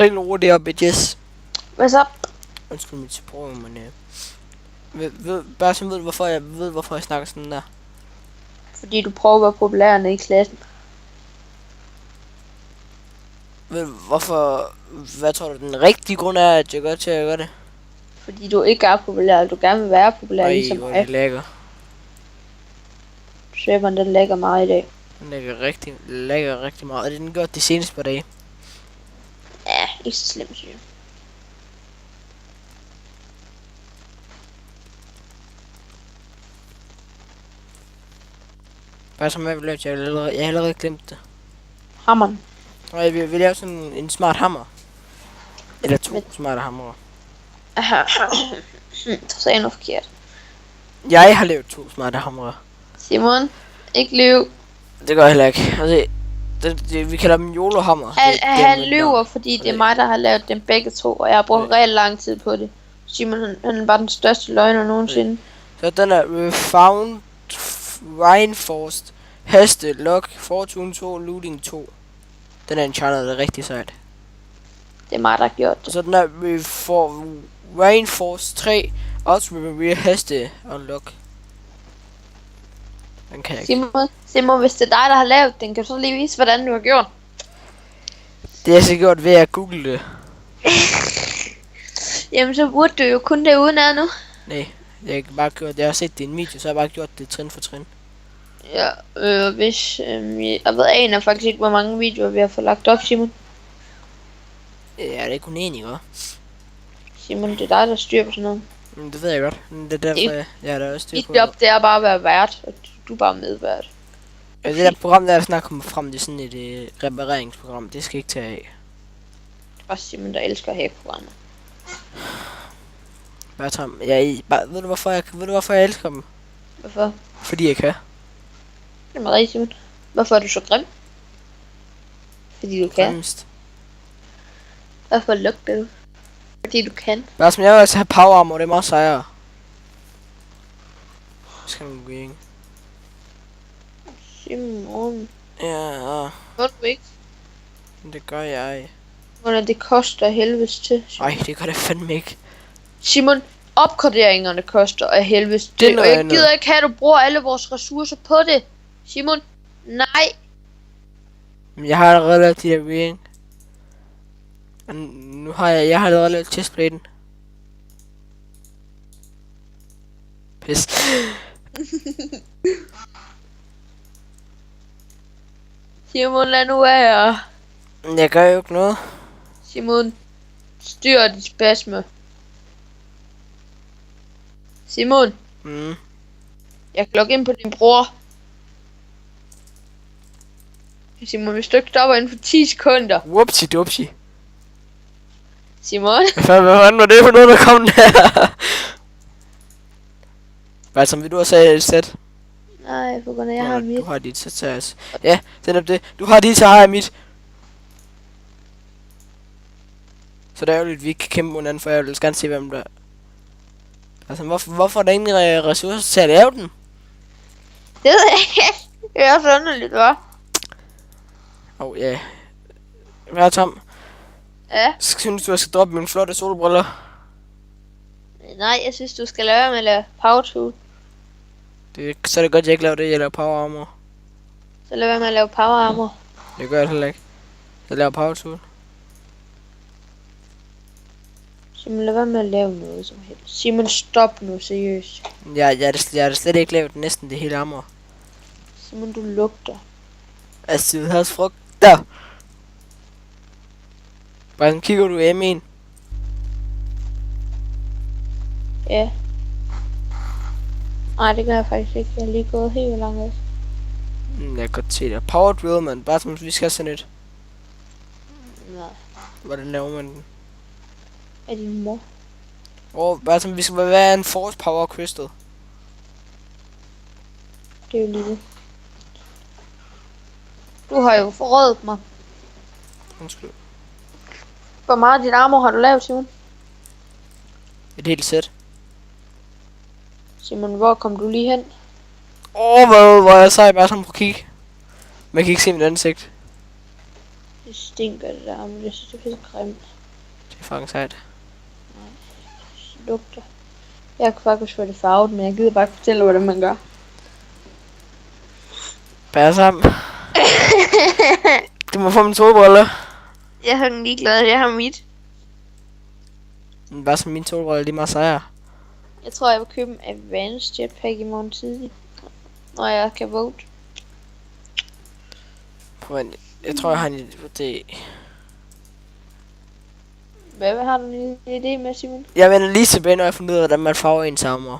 Rigtig roligt op, bitches. Hvad så? Undskyld mit sprog, men bare så ved du, hvorfor jeg snakker sådan der. Fordi du prøver at være populær nede i klassen. Ved du, hvorfor, hvad tror du den rigtige grund er, at jeg gør til at gøre det? Fordi du ikke er populær, du gerne vil være populær ligesom hvor er mig. det lækker. Serveren den lægger meget i dag. Den lægger rigtig meget, og det den gjort de seneste par dage. Ja, ikke så slemt, synes jeg. Bare som jeg vil lave, jeg har allerede glemt det. Hammeren. Og jeg vil lave sådan en smart hammer. Eller 2 smarte hammer. Du sagde noget forkert. Jeg har lavet 2 smarte hamre. Simon, ikke lyv. Det gør jeg heller ikke. Altså, vi kalder dem YOLO-hammer. Han lyver, fordi det er mig, der har lavet dem begge to, og jeg har brugt rigtig lang tid på det. Simon, han er bare den største løgner nogensinde. Så den er Refound Reinforced Haste Lock Fortune 2 Looting 2. Den er enchanted, det er rigtig sejt. Det er mig, der har gjort det. Så den er Reinforced 3 Ultra Haste Unlock. Den kan jeg ikke. Simon, hvis det er dig, der har lavet den, kan du så lige vise, hvordan du har gjort? Det er så gjort ved at google det. Jamen, så burde du jo kun det udenad nu. Nej, jeg har bare gjort, jeg har set din video, så har jeg bare gjort det trin for trin. Ja, hvis jeg ved aner faktisk ikke, hvor mange videoer vi har fået lagt op, Simon. Ja, det er kun en, ikke? Simon, det er dig, der styrer på sådan noget. Det ved jeg godt. Det er derfor, jeg er der også styr på. Dit job, det er bare at være vært, og du er bare medvært. Ja, det der program, der snart kommer frem, det er sådan et repareringsprogram. Det skal ikke tage af. Det er bare Simon, der elsker hack-programmer. Bare Tom, ved du hvorfor jeg elsker dem? Hvorfor? Fordi jeg kan. Det er meget rigtigt, Simon. Hvorfor er du så grim? Fordi du kan. Fremst. Hvorfor lugter du? Fordi du kan. Bare som jeg vil altså have power armor, det er meget sejere. Skal man gå ind? Simon. Ja, Må du ikke? det gør jeg. Hvordan det koster af helvedes til. Ej, det gør det fandme ikke. Simon, opgraderingerne koster af helvedes Det er til. Og noget jeg gider ikke have, at du bruger alle vores ressourcer på det. Simon, nej. Men jeg har allerede lavet de der reading. Og nu har jeg har allerede lavet chestplaten. Pis. Simon, lad nu være. Jeg gør jo ikke noget. Simon, styr dit spasme. Simon, jeg kan logge ind på din bror. Simon, hvis du ikke stopper inden for 10 sekunder. Whoopsie dupsie. Simon. Hvad fanden var det for noget, der kom der? Hvad som vil du have sagt et sæt? Nej, på grund af jeg har mit. Du har dit sæt til os. Ja, det er det. Du har dit, så har jeg mit. Så det er jo lidt, vi ikke kan kæmpe mod hinanden, for jeg vil gerne se, hvem der... Altså, hvorfor er der ingen ressourcer til at lave den? Det ved jeg ikke. Det er også underligt, hva'? Ja. Hvad er Tom? Ja. Synes du, jeg skal droppe mine flotte solbriller? Nej, jeg synes, du skal lade være med at lave power tool. Så er det godt, jeg ikke laver det, jeg laver power armor. Så lad være med at lave power armor. Det gør jeg heller ikke. Jeg laver power tool. Simon, lad være med at lave noget som helst. Simon, stop nu, seriøst. Jeg har da slet ikke lavet næsten det hele armor. Simon, du lugter. Altså, du har frugter. Hvordan kigger du M1? Ja. Nej, det gør jeg faktisk ikke. Jeg har lige gået helt langt ud. Jeg kan godt se det. Power drill, man. Bare som vi skal have sådan et. Nej. Hvordan laver man den? Er din mor? Bare som vi skal være en force power crystal. Det er jo lige det. Du har jo forrådet mig. Undskyld. Hvor meget af dit armor har du lavet, Simon? Et helt sæt. Simon, hvor kom du lige hen? Hvor jeg sej bare som på kig. Man kan ikke se mit ansigt. Det stinker det der, men det synes det er pisse grimt. Det er fucking sejt. Det lugter. Jeg kunne faktisk få det farvet, men jeg gider bare ikke fortælle, hvordan man gør. Bær sammen. Du må få min solbriller. Jeg er sådan ligeglad, jeg har mit. Hvad som mine solbriller, de er meget sejere. Jeg tror, jeg vil købe en Advanced Jetpack i morgen tidlig. Når jeg kan vote. Prøv at, jeg tror, jeg har en idé. Hvad har du en idé med, Simon? Jeg vender lige tilbage, når jeg finder ud af, hvordan man farver en samler.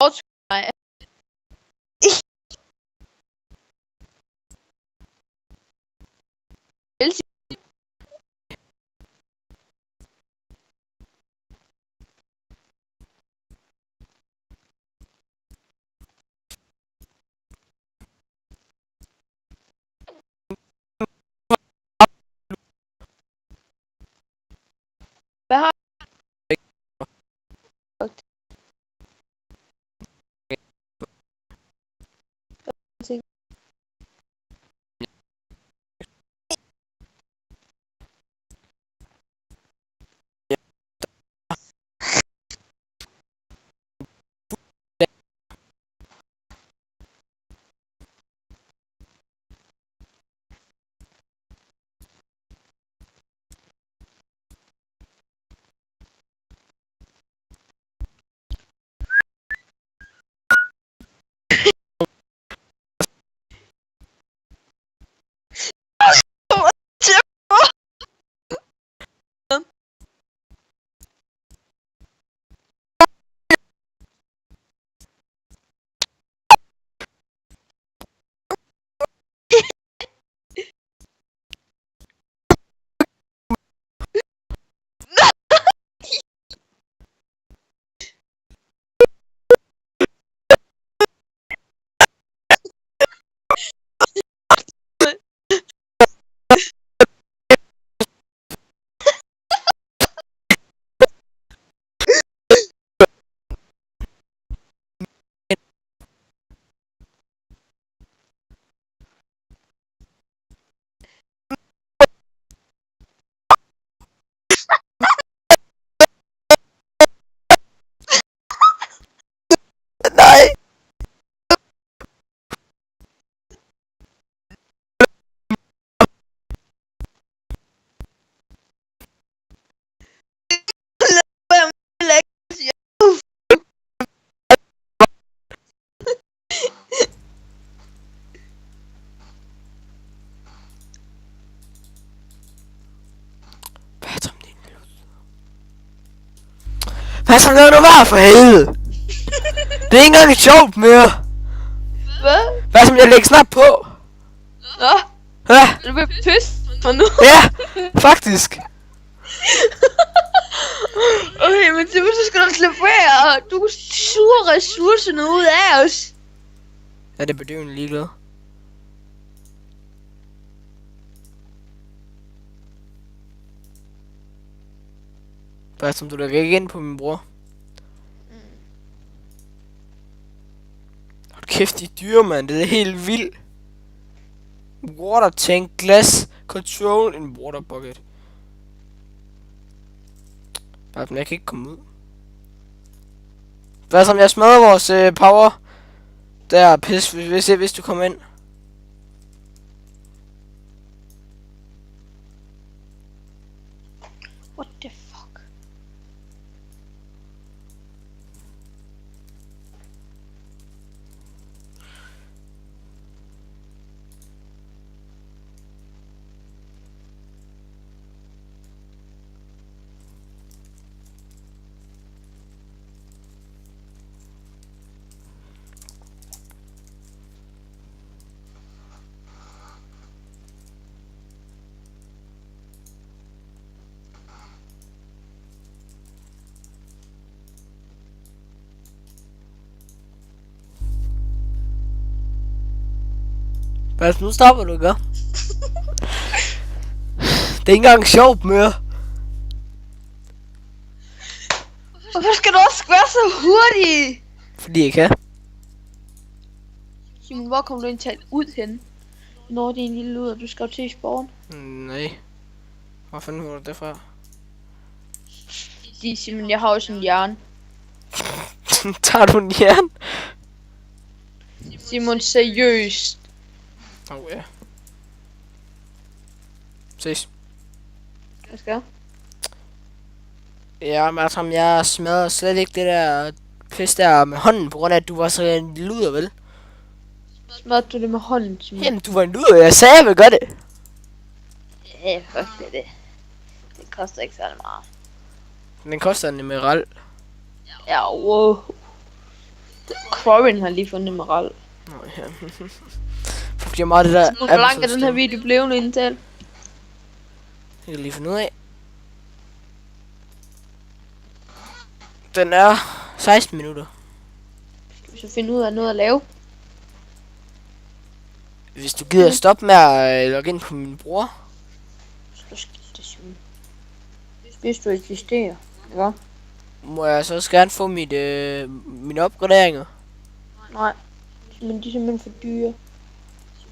Nej. Hvad har du? Nej! Hvad så laver du bare for helvede? Det er ikke engang sjovt mere. Hvad? Hvad som jeg lægger snart på? Nå, Ja, du vil pisse for nu. ja, faktisk. Okay, men så skal du slippe af. Du suger ressourcerne ud af os. Ja, det er bedøvende ligeglad. Hvad som du lægger ikke ind på min bror? Hold kæft, de er dyre, mand. Det er helt vildt. Water tank, glass, control, en water bucket. Bare, men jeg kan ikke komme ud. Hvad som jeg smadrer vores power? Der pis, hvis du kommer ind. What the fuck? Hvad nu stopper du, gør? Det er ikke engang sjovt mere. Hvorfor skal du også være så hurtig? Fordi jeg kan. Simon, hvor kommer du egentlig ud hen? Når det er en lille ud, og du skal jo til i sporten. Nej. Hvor fanden var du det fra? Fordi Simon, jeg har også en hjerne. Tager du en jern? Simon, seriøst. Ja. Ses. Hvad skal jeg? Ja, men altså, jeg smadrede slet ikke det der pis der med hånden, på grund af, at du var så en luder, vel? Smadrede du det med hånden, Simon? Jamen, du var en luder, jeg sagde, jeg vil gøre det. Ja, fuck det. Det koster ikke særlig meget. Den koster en emerald. Ja, wow. Corin har lige fundet emerald. Nå, ja. Fordi meget det der... Hvor langt er den her video blevet indtil? Jeg kan lige finde ud af. Den er 16 minutter. Skal vi så finde ud af noget at lave? Hvis du gider stoppe med at logge ind på min bror. Så skifte Simon. Hvis du eksisterer. Ja. Må jeg så også gerne få mine opgraderinger? Nej. Men de er simpelthen for dyre.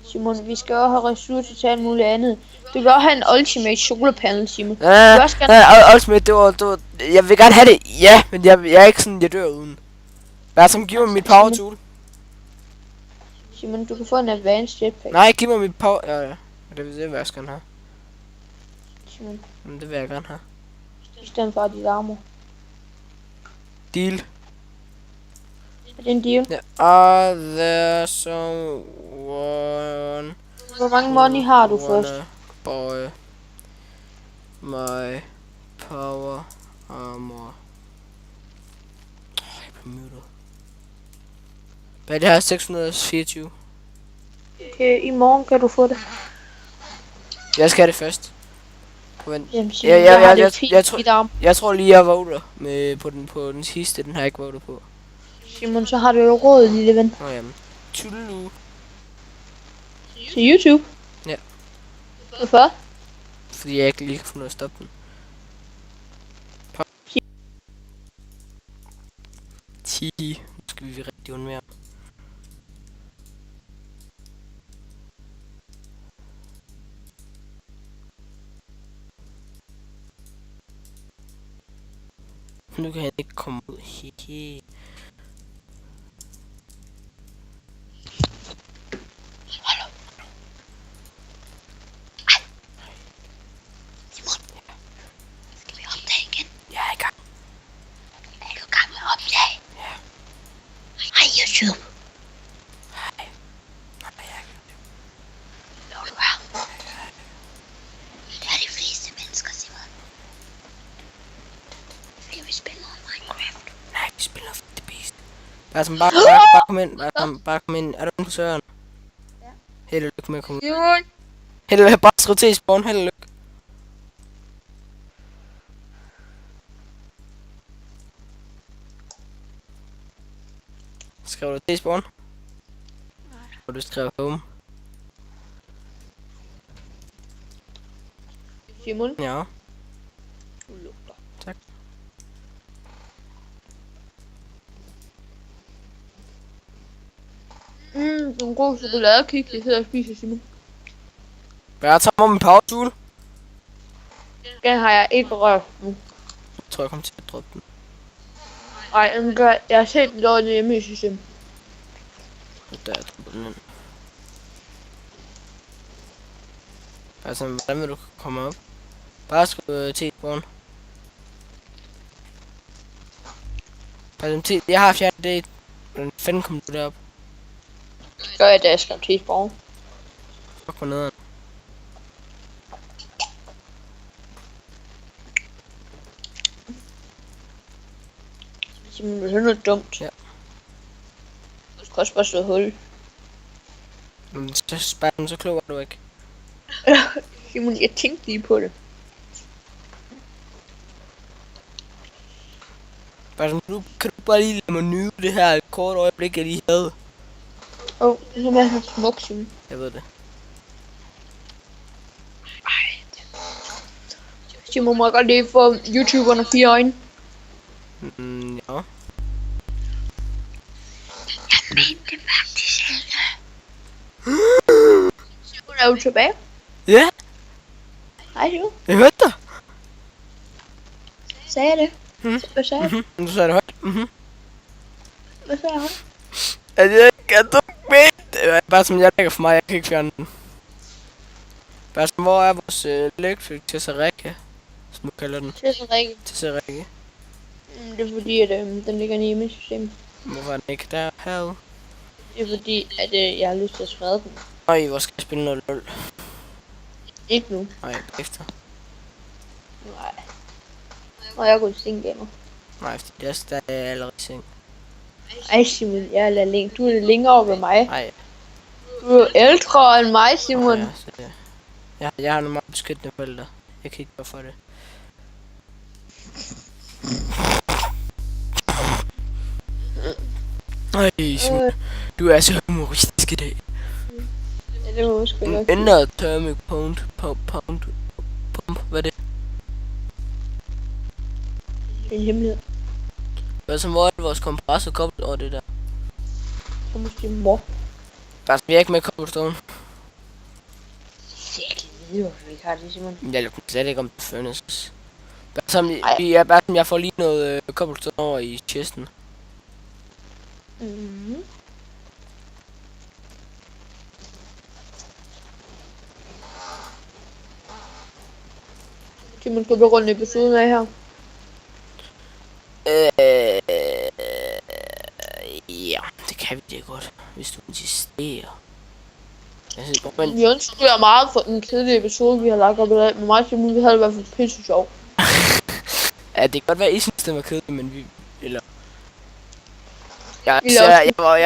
Simon, vi skal også have ressourcer til alt muligt andet. Du vil også have en ultimate solarpanel, Simon. Nej, ultimate, det var, jeg vil gerne have det, ja, men jeg er ikke sådan, jeg dør uden. Hvad som giver mig mit power tool? Simon, du kan få en advanced jetpack. Nej, giv mig mit power, ja. Det vil jeg gerne have. Simon. Men det vil jeg gerne have. I stedet for dit armor. Deal. Er det en deal? Yeah. Are there someone... Hvor mange money har du først? Buy my power armor. Jeg er på muted. Hvad er det her? 624. Okay, i morgen kan du få det. Jeg skal have det først. Vent. Jamen, Simon, jeg tror lige jeg voter med på den sidste, den har jeg ikke votet på. Simon, så har du jo råd, lille ven. Nå jamen. Tudelu. Til YouTube? Ja. Hvorfor? Fordi jeg ikke lige kan få noget at stoppe den. 10. Nu skal vi rigtig undvære. Nu kan han ikke komme ud. Hehe. Hallo. Simon. Skal vi opdage igen? Jeg er i gang. Er du i gang med at opdage? Ja. Hej YouTube. Hej. Nej, jeg er ikke. Jo, du er. Det er de fleste mennesker, Simon. Fordi vi spiller Minecraft. Nej, vi spiller for det bedste. Bare kom ind. Bare kom ind. Er du inde på serveren? Ja. Held og lykke med at komme ud. Simon. Held og lykke. Bare skriv til i spawn. Held og lykke. Skriver du til i spawn? Nej. Og du skriver home. Simon. Ja. Du lugter. Tak. Det er en god chokoladekik, jeg sidder og spiser, Simon. Jeg tager mig min power tool. Den har jeg ikke rørt nu. Jeg tror jeg kommer til at droppe den. Ej, den gør, jeg har set den dårligt hjemme i systemet. Der er droppet den ind. Altså, hvordan vil du komme op? Bare skriv til spawn. Altså, jeg har fjernet det. Hvordan fanden kom du derop? Gør jeg, da jeg skrev til spawn. Fuck mig nedad. Simon, det er noget dumt. Ja. Du skal også bare slå hul. Men så spær den, så klog er du ikke. Simon, jeg tænkte lige på det. Bare som du kan du bare lige lade mig nyde det her kort øjeblik, jeg lige havde. Det er simpelthen så smukt, Simon. Jeg ved det. Simon, må jeg godt lige få YouTube under 4 øjne. Ja. Jeg mente det faktisk ikke. Simon, er du tilbage? Ja, Hej, Simon. jeg hørte dig. Sagde jeg det? Hvad sagde jeg? Du sagde det højt. Hvad sagde jeg? At jeg ikke er dum med. Det er bare som jeg lægger for mig, jeg kan ikke fjerne den. Bare som, hvor er vores electric Tesseract, som du kalder den? Tesseract. Det er fordi, at den ligger nede i systemet. Hvorfor er den ikke der? Herude. Det er fordi, at jeg har lyst til at sprede den. Øj, hvor skal jeg spille noget LOL? Ikke nu. Nej, efter. Nej. Og jeg er gået i seng gamer. Nej, fordi der er jeg allerede i seng. Ej, Simon, jeg er du er længere over ved mig. Nej. Du er ældre end mig, Simon. Ja, så jeg har nogle meget beskyttende forældre. Jeg kan ikke gøre for det. Ej, Simon. Du er så humoristisk i dag. Ja, det må sgu nok. Endothermic pump. Hvad er det? Det er en hemmelighed. Hvad som var det vores kompressor koblet over det der? Så måske mor. Bare vi er ikke med cobblestone. Jeg kan vide, hvorfor vi ikke har det, Simon. Jeg lukker slet ikke om det furnaces. Bare som jeg får lige noget cobblestone over i chesten. Mhm. Simon, skal vi runde episoden af her? Ja, det kan vi det godt, hvis du insisterer. Men Vi undskylder meget for den kedelige episode, vi har lagt op i dag. Men mig og Simon, vi havde i hvert fald pisse sjov. ja, det kan godt være, I synes, det var kedeligt, men vi... Eller... Jeg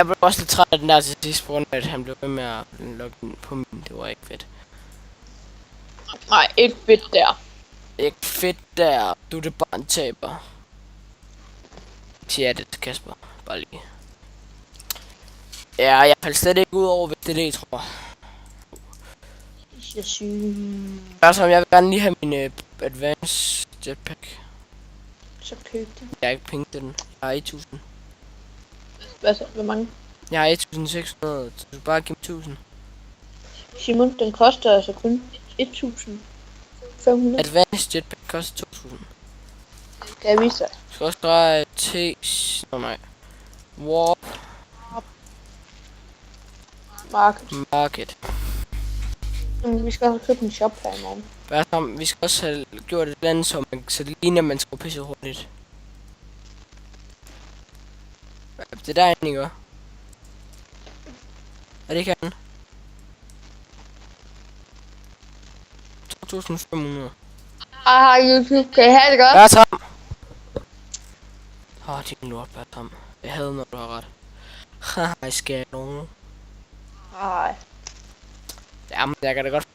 blev også lidt træt af den der til sidst, på grund af, at han blev ved med at logge den på min. Det var ikke fedt. Nej, ikke fedt der. Ikke fedt der. Du er det bare en taber. Siger det til Kasper. Bare lige. Ja, jeg faldt slet ikke ud over, hvis det er det, tror jeg. Jeg synes... Altså, jeg vil gerne lige have min advanced jetpack. Så køb det. Jeg har ikke penge til den. Jeg har 1000. Hvad så? Hvor mange? Jeg har 1600. Så du bare give mig 1000. Simon, den koster altså kun 1500. Advanced jetpack koster 2000. Skal jeg vise dig? Du skal også dreje nej. Warp Market. Vi skal også købe en shop her i morgen. Hvad så? Vi skal også have gjort et eller andet, så det ligner, man skal pisse hurtigt. Det er der ikke, er det ikke han? 2500. Hej YouTube, kan I have det godt? Bertram! Din lort, Bertram. Jeg havde når du har ret. Haha, skal jeg nogen? Hej. Jamen, jeg kan da godt